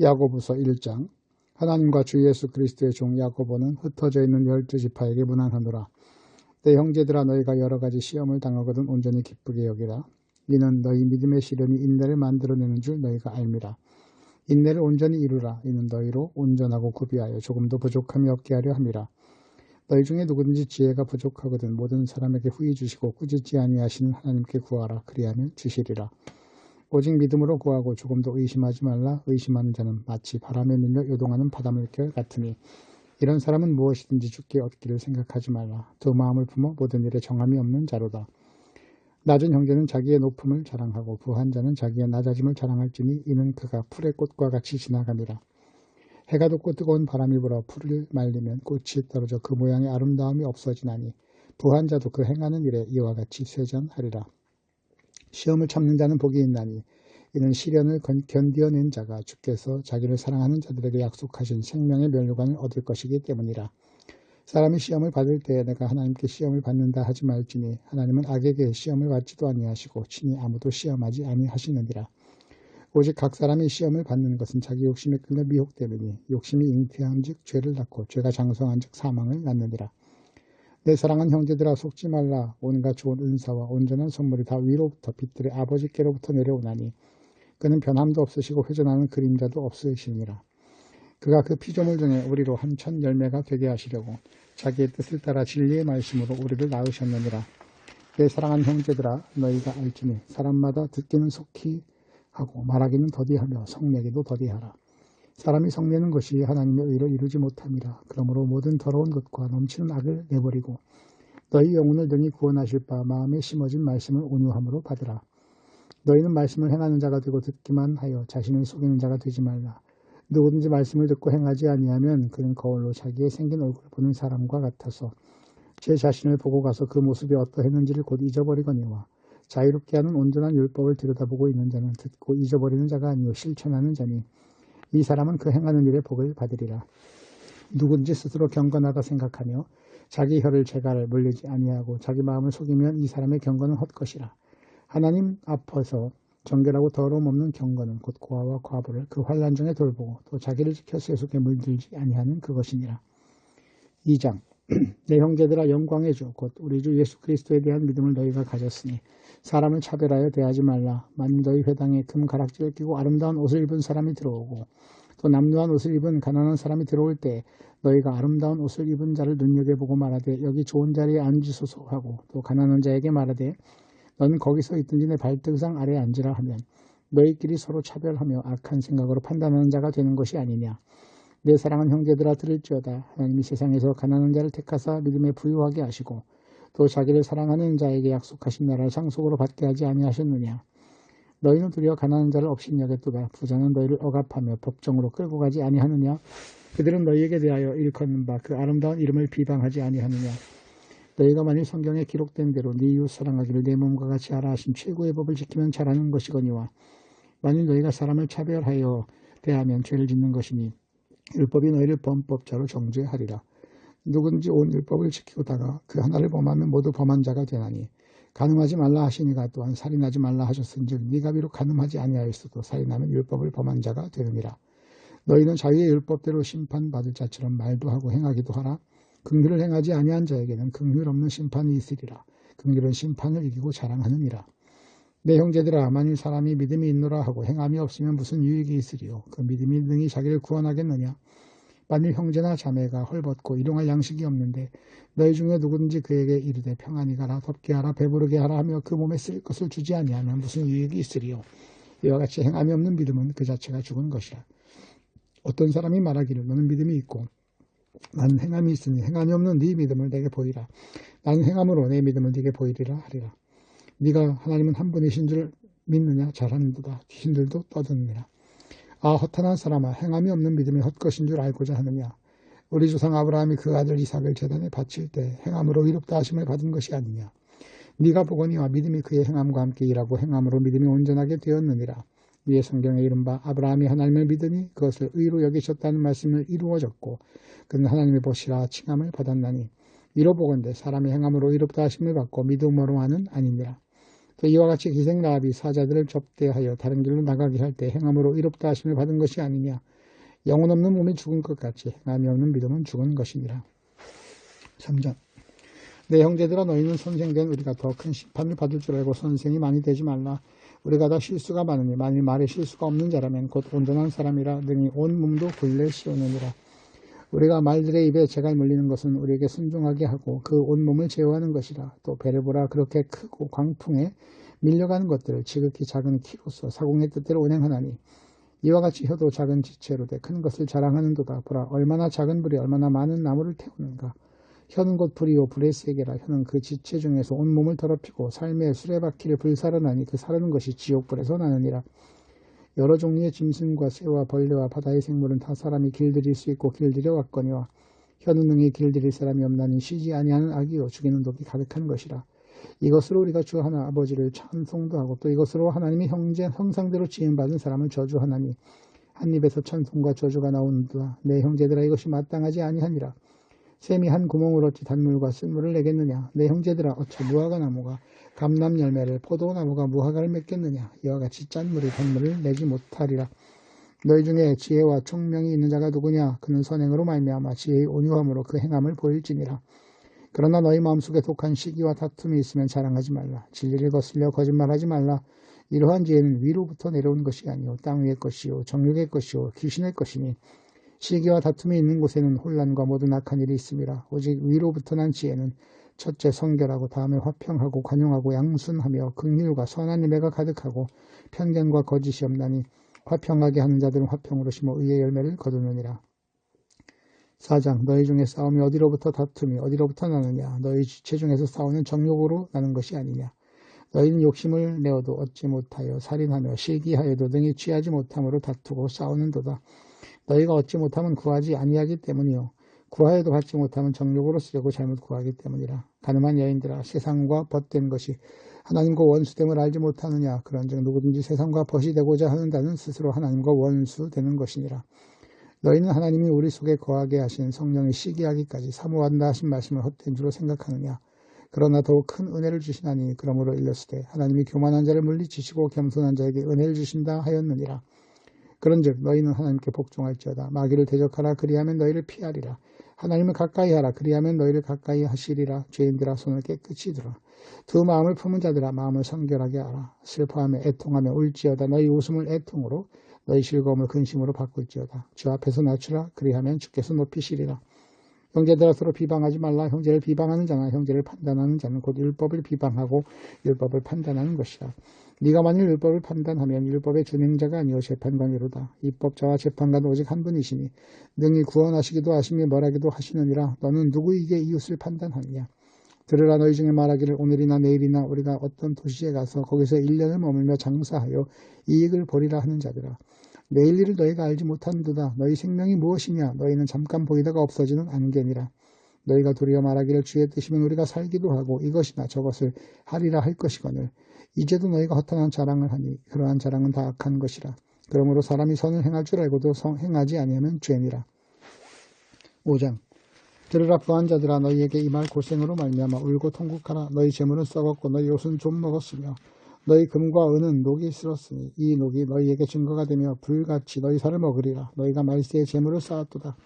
야고보서 1장. 하나님과 주 예수 그리스도의 종 야고보는 흩어져 있는 12지파에게 문안하노라. 내 형제들아, 너희가 여러 가지 시험을 당하거든 온전히 기쁘게 여기라. 이는 너희 믿음의 시련이 인내를 만들어내는 줄 너희가 알미라. 인내를 온전히 이루라. 이는 너희로 온전하고 구비하여 조금도 부족함이 없게 하려 함이라. 너희 중에 누구든지 지혜가 부족하거든 모든 사람에게 후히 주시고 꾸짖지 아니하시는 하나님께 구하라. 그리하면 주시리라. 오직 믿음으로 구하고 조금도 의심하지 말라. 의심하는 자는 마치 바람에 밀려 요동하는 바닷물결 같으니 이런 사람은 무엇이든지 주께 얻기를 생각하지 말라. 두 마음을 품어 모든 일에 정함이 없는 자로다. 낮은 형제는 자기의 높음을 자랑하고 부한 자는 자기의 낮아짐을 자랑할지니 이는 그가 풀의 꽃과 같이 지나가니라. 해가 돋고 뜨거운 바람이 불어 풀을 말리면 꽃이 떨어져 그 모양의 아름다움이 없어지나니 부한 자도 그 행하는 일에 이와 같이 쇠잔하리라. 시험을 참는 자는 복이 있나니 이는 시련을 견디어낸 자가 주께서 자기를 사랑하는 자들에게 약속하신 생명의 면류관을 얻을 것이기 때문이라. 사람이 시험을 받을 때에 내가 하나님께 시험을 받는다 하지 말지니 하나님은 악에게 시험을 받지도 아니하시고 친히 아무도 시험하지 아니하시느니라. 오직 각 사람이 시험을 받는 것은 자기 욕심에 끌려 미혹되느니 욕심이 잉태한즉 죄를 낳고 죄가 장성한즉 사망을 낳느니라. 내 사랑하는 형제들아, 속지 말라. 온갖 좋은 은사와 온전한 선물이 다 위로부터 빛들의 아버지께로부터 내려오나니 그는 변함도 없으시고 회전하는 그림자도 없으시니라. 그가 그 피조물 중에 우리로 한 천 열매가 되게 하시려고 자기의 뜻을 따라 진리의 말씀으로 우리를 낳으셨느니라. 내 사랑하는 형제들아, 너희가 알지니 사람마다 듣기는 속히 하고 말하기는 더디하며 성내기도 더디하라. 사람이 성내는 것이 하나님의 의를 이루지 못함이라. 그러므로 모든 더러운 것과 넘치는 악을 내버리고 너희 영혼을 능히 구원하실 바 마음에 심어진 말씀을 온유함으로 받으라. 너희는 말씀을 행하는 자가 되고 듣기만 하여 자신을 속이는 자가 되지 말라. 누구든지 말씀을 듣고 행하지 아니하면 그는 거울로 자기의 생긴 얼굴을 보는 사람과 같아서 제 자신을 보고 가서 그 모습이 어떠했는지를 곧 잊어버리거니와 자유롭게 하는 온전한 율법을 들여다보고 있는 자는 듣고 잊어버리는 자가 아니요 실천하는 자니 이 사람은 그 행하는 일의 복을 받으리라. 누구든지 스스로 경건하다 생각하며 자기 혀를 재갈을 물리지 아니하고 자기 마음을 속이면 이 사람의 경건은 헛것이라. 하나님 앞에서 정결하고 더러움 없는 경건은 곧 고아와 과부를 그 환난 중에 돌보고 또 자기를 지켜 세속에 물들지 아니하는 그것이니라. 2장. 내 형제들아, 영광의 주 곧 우리 주 예수 그리스도에 대한 믿음을 너희가 가졌으니 사람을 차별하여 대하지 말라. 만일 너희 회당에 금 가락지를 끼고 아름다운 옷을 입은 사람이 들어오고 또 남루한 옷을 입은 가난한 사람이 들어올 때 너희가 아름다운 옷을 입은 자를 눈여겨보고 말하되 여기 좋은 자리에 앉으소서 하고 또 가난한 자에게 말하되 너는 거기서 있든지 내 발등상 아래에 앉으라 하면 너희끼리 서로 차별하며 악한 생각으로 판단하는 자가 되는 것이 아니냐. 내 사랑하는 형제들아, 들을지어다. 하나님이 세상에서 가난한 자를 택하사 믿음에 부유하게 하시고 또 자기를 사랑하는 자에게 약속하신 나라를 상속으로 받게 하지 아니하셨느냐. 너희는 도리어 가난한 자를 업신여겼도다. 부자는 너희를 억압하며 법정으로 끌고 가지 아니하느냐. 그들은 너희에게 대하여 일컫는 바 그 아름다운 이름을 비방하지 아니하느냐. 너희가 만일 성경에 기록된 대로 네 이웃 사랑하기를 내 몸과 같이 하라 하신 최고의 법을 지키면 잘하는 것이거니와 만일 너희가 사람을 차별하여 대하면 죄를 짓는 것이니 율법이 너희를 범법자로 정죄하리라. 누구든지 온 율법을 지키고다가 그 하나를 범하면 모두 범한 자가 되나니 간음하지 말라 하시니가 또한 살인하지 말라 하셨은즉 네가 비록 간음하지 아니하였어도 살인하면 율법을 범한 자가 되느니라. 너희는 자기의 율법대로 심판받을 자처럼 말도 하고 행하기도 하라. 긍휼을 행하지 아니한 자에게는 긍휼 없는 심판이 있으리라. 긍휼은 심판을 이기고 자랑하느니라. 내 형제들아, 만일 사람이 믿음이 있노라 하고 행함이 없으면 무슨 유익이 있으리요. 그 믿음이 능히 자기를 구원하겠느냐. 만일 형제나 자매가 헐벗고 일용할 양식이 없는데 너희 중에 누구든지 그에게 이르되 평안히 가라, 덥게 하라, 배부르게 하라 하며 그 몸에 쓸 것을 주지 아니하면 무슨 유익이 있으리요. 이와 같이 행함이 없는 믿음은 그 자체가 죽은 것이라. 어떤 사람이 말하기를 너는 믿음이 있고 나는 행함이 있으니 행함이 없는 네 믿음을 내게 보이라. 나는 행함으로 내 믿음을 네게 보이리라 하리라. 네가 하나님은 한 분이신 줄 믿느냐. 잘하는도다. 귀신들도 떠드느니라. 아, 허탄한 사람아, 행함이 없는 믿음이 헛것인 줄 알고자 하느냐. 우리 조상 아브라함이 그 아들 이삭을 제단에 바칠 때 행함으로 의롭다 하심을 받은 것이 아니냐. 네가 보거니와 믿음이 그의 행함과 함께 일하고 행함으로 믿음이 온전하게 되었느니라. 위에 성경에 이른바 아브라함이 하나님을 믿으니 그것을 의로 여기셨다는 말씀을 이루어졌고 그는 하나님의 보시라 칭함을 받았나니 이로 보건대 사람의 행함으로 의롭다 하심을 받고 믿음으로 하는 아니니라. 또 이와 같이 기생 라합이 사자들을 접대하여 다른 길로 나가게 할 때 행함으로 이롭다 하심을 받은 것이 아니냐. 영혼 없는 몸이 죽은 것 같이 행함이 없는 믿음은 죽은 것이니라. 3장. 내 형제들아 너희는 선생된 우리가 더 큰 심판을 받을 줄 알고 선생이 많이 되지 말라. 우리가 다 실수가 많으니 만일 말에 실수가 없는 자라면 곧 온전한 사람이라 능히 온 몸도 굴레 씌우느니라. 우리가 말들의 입에 재갈 물리는 것은 우리에게 순종하게 하고 그 온몸을 제어하는 것이라. 또 배를 보라. 그렇게 크고 광풍에 밀려가는 것들을 지극히 작은 키로서 사공의 뜻대로 운행하나니 이와 같이 혀도 작은 지체로 돼 큰 것을 자랑하는도다. 보라 얼마나 작은 불이 얼마나 많은 나무를 태우는가. 혀는 곧 불이요 불의 세계라. 혀는 그 지체 중에서 온몸을 더럽히고 삶의 수레바퀴를 불사르나니 그 사르는 것이 지옥불에서 나느니라. 여러 종류의 짐승과 새와 벌레와 바다의 생물은 다 사람이 길들일 수 있고 길들여 왔거니와 혀는 능히 길들일 사람이 없나니 쉬지 아니하는 악이요 죽이는 독이 가득한 것이라. 이것으로 우리가 주 하나 아버지를 찬송도 하고 또 이것으로 하나님의 형상대로 지음받은 사람을 저주하나니 한 입에서 찬송과 저주가 나오는도다. 내 형제들아 이것이 마땅하지 아니하니라. 샘이 한 구멍을 어찌 단물과 쓴물을 내겠느냐. 내 형제들아 어찌 무화과 나무가 감람 열매를 포도나무가 무화과를 맺겠느냐. 이와 같이 짠물이 단물을 내지 못하리라. 너희 중에 지혜와 총명이 있는 자가 누구냐. 그는 선행으로 말미암아 지혜의 온유함으로 그 행함을 보일지니라. 그러나 너희 마음속에 독한 시기와 다툼이 있으면 자랑하지 말라. 진리를 거슬려 거짓말하지 말라. 이러한 지혜는 위로부터 내려온 것이 아니요 땅 위의 것이요 정욕의 것이요 귀신의 것이니 시기와 다툼이 있는 곳에는 혼란과 모든 악한 일이 있음이라. 오직 위로부터 난 지혜는 첫째 성결하고 다음에 화평하고 관용하고 양순하며 긍휼과 선한 열매가 가득하고 편견과 거짓이 없나니 화평하게 하는 자들은 화평으로 심어 의의 열매를 거두느니라. 4장. 너희 중에 싸움이 어디로부터 다툼이 어디로부터 나느냐. 너희 지체 중에서 싸우는 정욕으로 나는 것이 아니냐. 너희는 욕심을 내어도 얻지 못하여 살인하며 시기하여도 능히 취하지 못함으로 다투고 싸우는도다. 너희가 얻지 못하면 구하지 아니하기 때문이요 구하여도 받지 못하면 정욕으로 쓰려고 잘못 구하기 때문이라. 가늠한 여인들아 세상과 벗된 것이 하나님과 원수됨을 알지 못하느냐. 그런즉 누구든지 세상과 벗이 되고자 하는 자는 스스로 하나님과 원수되는 것이니라. 너희는 하나님이 우리 속에 거하게 하신 성령이 시기하기까지 사모한다 하신 말씀을 헛된 줄로 생각하느냐. 그러나 더욱 큰 은혜를 주시나니 그러므로 일렀으되 하나님이 교만한 자를 물리치시고 겸손한 자에게 은혜를 주신다 하였느니라. 그런즉 너희는 하나님께 복종할지어다. 마귀를 대적하라. 그리하면 너희를 피하리라. 하나님을 가까이 하라. 그리하면 너희를 가까이 하시리라. 죄인들아 손을 깨끗이 들어. 두 마음을 품은 자들아 마음을 성결하게 하라. 슬퍼하며 애통하며 울지어다. 너희 웃음을 애통으로 너희 즐거움을 근심으로 바꿀지어다. 주 앞에서 낮추라. 그리하면 주께서 높이시리라. 형제들아 서로 비방하지 말라. 형제를 비방하는 자나 형제를 판단하는 자는 곧 율법을 비방하고 율법을 판단하는 것이라. 네가 만일 율법을 판단하면 율법의 준행자가 아니요 재판관이로다. 입법자와 재판관 오직 한 분이시니 능히 구원하시기도 하시며 멸하기도 하시느니라. 너는 누구에게 이웃을 판단하느냐. 들으라. 너희 중에 말하기를 오늘이나 내일이나 우리가 어떤 도시에 가서 거기서 1년을 머물며 장사하여 이익을 보리라 하는 자들아. 내일 일을 너희가 알지 못한도다. 너희 생명이 무엇이냐. 너희는 잠깐 보이다가 없어지는 안개니라. 너희가 도리어 말하기를 주의 뜻이면 우리가 살기도 하고 이것이나 저것을 하리라 할 것이거늘 이제도 너희가 허탄한 자랑을 하니 그러한 자랑은 다 악한 것이라. 그러므로 사람이 선을 행할 줄 알고도 행하지 아니하면 죄니라. 5장. 들으라. 부한 자들아 너희에게 이 말 고생으로 말미암아 울고 통곡하라. 너희 재물은 썩었고 너희 옷은 좀 먹었으며 너희 금과 은은 녹이 쓸었으니 이 녹이 너희에게 증거가 되며 불같이 너희 살을 먹으리라. 너희가 말세에 재물을 쌓았도다.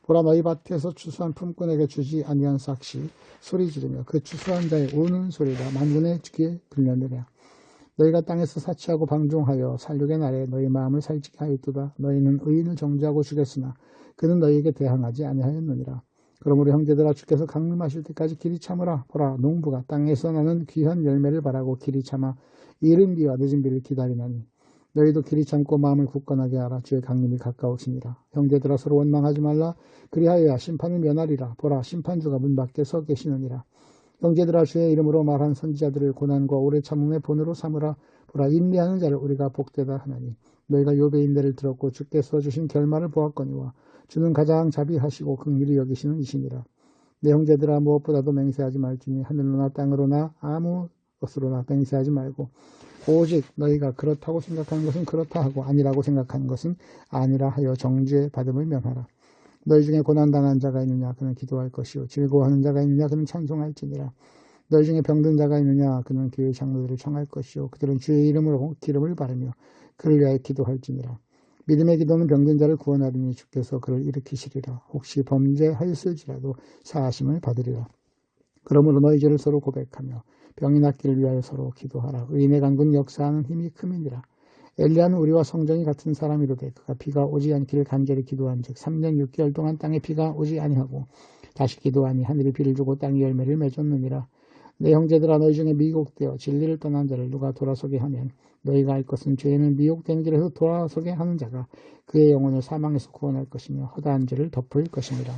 보라. 너희 밭에서 추수한 품꾼에게 주지 아니한 삭시 소리 지르며 그 추수한 자의 우는 소리가 만군의 귀에 들려느냐. 너희가 땅에서 사치하고 방종하여 살육의 날에 너희 마음을 살찌게 하였도다. 너희는 의인을 정죄하고 죽였으나 그는 너희에게 대항하지 아니하였느니라. 그러므로 형제들아 주께서 강림하실 때까지 길이 참으라. 보라. 농부가 땅에서 나는 귀한 열매를 바라고 길이 참아 이른 비와 늦은 비를 기다리나니 너희도 길이 참고 마음을 굳건하게 하라. 주의 강림이 가까우시니라. 형제들아 서로 원망하지 말라. 그리하여야 심판을 면하리라. 보라. 심판주가 문 밖에 서 계시느니라. 형제들아 주의 이름으로 말한 선지자들을 고난과 오래 참음의 본으로 삼으라. 보라. 인내하는 자를 우리가 복되다 하나니 너희가 욥의 인내를 들었고 주께서 주신 결말을 보았거니와 주는 가장 자비하시고 긍휼히 여기시는 이시니라. 내 형제들아 무엇보다도 맹세하지 말지니 하늘로나 땅으로나 아무 것으로나 맹세하지 말고 오직 너희가 그렇다고 생각하는 것은 그렇다 하고 아니라고 생각하는 것은 아니라 하여 정죄 받음을 면하라. 너희 중에 고난당한 자가 있느냐. 그는 기도할 것이요 즐거워하는 자가 있느냐. 그는 찬송할지니라. 너희 중에 병든 자가 있느냐? 그는 교회 장로들을 청할 것이요 그들은 주의 이름으로 기름을 바르며 그를 위하여 기도할지니라. 믿음의 기도는 병든 자를 구원하리니 주께서 그를 일으키시리라. 혹시 범죄하였을지라도 사하심을 받으리라. 그러므로 너희 죄를 서로 고백하며 병이 낫기를 위하여 서로 기도하라. 의인의 간군 역사하는 힘이 큼이니라. 엘리야는 우리와 성정이 같은 사람이로되 그가 비가 오지 않기를 간절히 기도한즉 3년 6개월 동안 땅에 비가 오지 아니하고 다시 기도하니 하늘이 비를 주고 땅이 열매를 맺었느니라. 내 형제들아 너희 중에 미혹되어 진리를 떠난 자를 누가 돌아서게 하면 너희가 알 것은 죄는 미혹된 길에서 돌아서게 하는 자가 그의 영혼을 사망에서 구원할 것이며 허다한 죄를 덮을 것이니라.